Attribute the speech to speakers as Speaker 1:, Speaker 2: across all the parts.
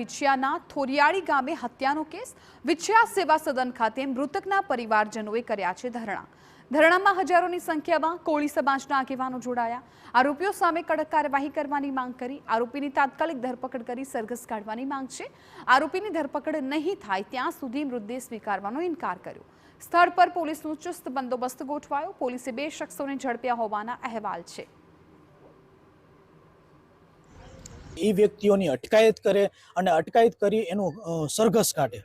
Speaker 1: વિછિયાના થોરિયાળી ગામે હત્યાનો કેસ। વિછિયા સેવા સદન ખાતે મૃતકના પરિવારજનોએ કર્યા છે ધરણામાં હજારોની સંખ્યામાં કોળી સમાજના આગેવાનો જોડાયા। આરોપીઓ સામે કડક કાર્યવાહી કરવાની માંગ કરી। આરોપીની તાત્કાલિક ધરપકડ કરી સરઘસ કાઢવાની માંગ છે। આરોપીની ધરપકડ નહીં થાય ત્યાં સુધી મૃતદેહ સ્વીકારવાનો ઇનકાર કર્યો। સ્થળ પર પોલીસનો ચુસ્ત બંદોબસ્ત ગોઠવાયો। પોલીસે 2 શખ્સોને ઝડપ્યા હોવાના અહેવાલ છે।
Speaker 2: એ વ્યક્તિઓની અટકાયત કરે અને અટકાયત કરી એનું સરઘસ કાઢે।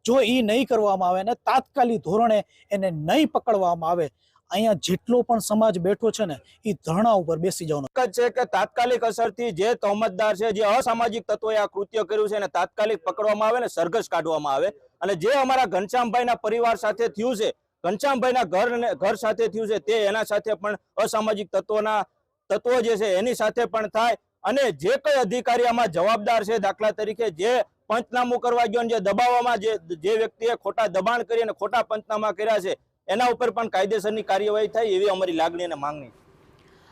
Speaker 2: જો એ નહીં કરવામાં આવે ને તાત્કાલિક ધોરણે એને નહીં પકડવામાં આવે, અહીંયા જેટલો પણ સમાજ બેઠો છે ને એ ધરણા ઉપર બેસી જવાનો
Speaker 3: છે કે તાત્કાલિક અસરથી જે તહોમતદાર છે, જે અસામાજિક તત્વોએ આ કૃત્ય કર્યું છે એને તાત્કાલિક પકડવામાં આવે ને સરઘસ કાઢવામાં આવે। અને જે અમારા ઘનશ્યામભાઈના પરિવાર સાથે થયું છે, ઘનશ્યામભાઈના ઘર સાથે થયું છે, તે એના સાથે પણ અસામાજિક તત્વો જે છે એની સાથે પણ થાય। અને જે કઈ અધિકારી આમાં જવાબદાર છે, દાખલા તરીકે જે પંચનામું કરવા ગયો જે દબાવવામાં જે વ્યક્તિએ ખોટા દબાણ કરી અને ખોટા પંચનામા કર્યા છે એના ઉપર પણ કાયદેસરની કાર્યવાહી થાય એવી અમારી લાગણી અને માંગણી।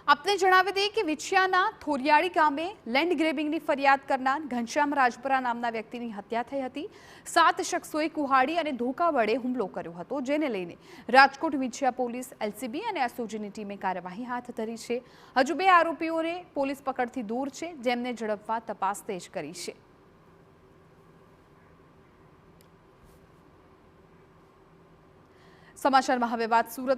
Speaker 1: આપને જણાવી દઈએ કે વિછિયાના થોરિયાળી ગામે લેન્ડ ગ્રેબિંગની ફરિયાદ કરનાર ઘનશ્યામ રાજપરા નામના વ્યક્તિની હત્યા થઈ હતી। 7 શખ્સોએ કુહાડી અને ધોકા વડે હુમલો કર્યો હતો, જેને લઈને રાજકોટ વિછિયા પોલીસ, એલસીબી અને એસઓજીની ટીમે કાર્યવાહી હાથ ધરી છે। હજુ 2 આરોપીઓને પોલીસ પકડથી દૂર છે, જેમને ઝડપવા તપાસ તેજ કરી છે। સમાચારમાં હવે વાત સુરત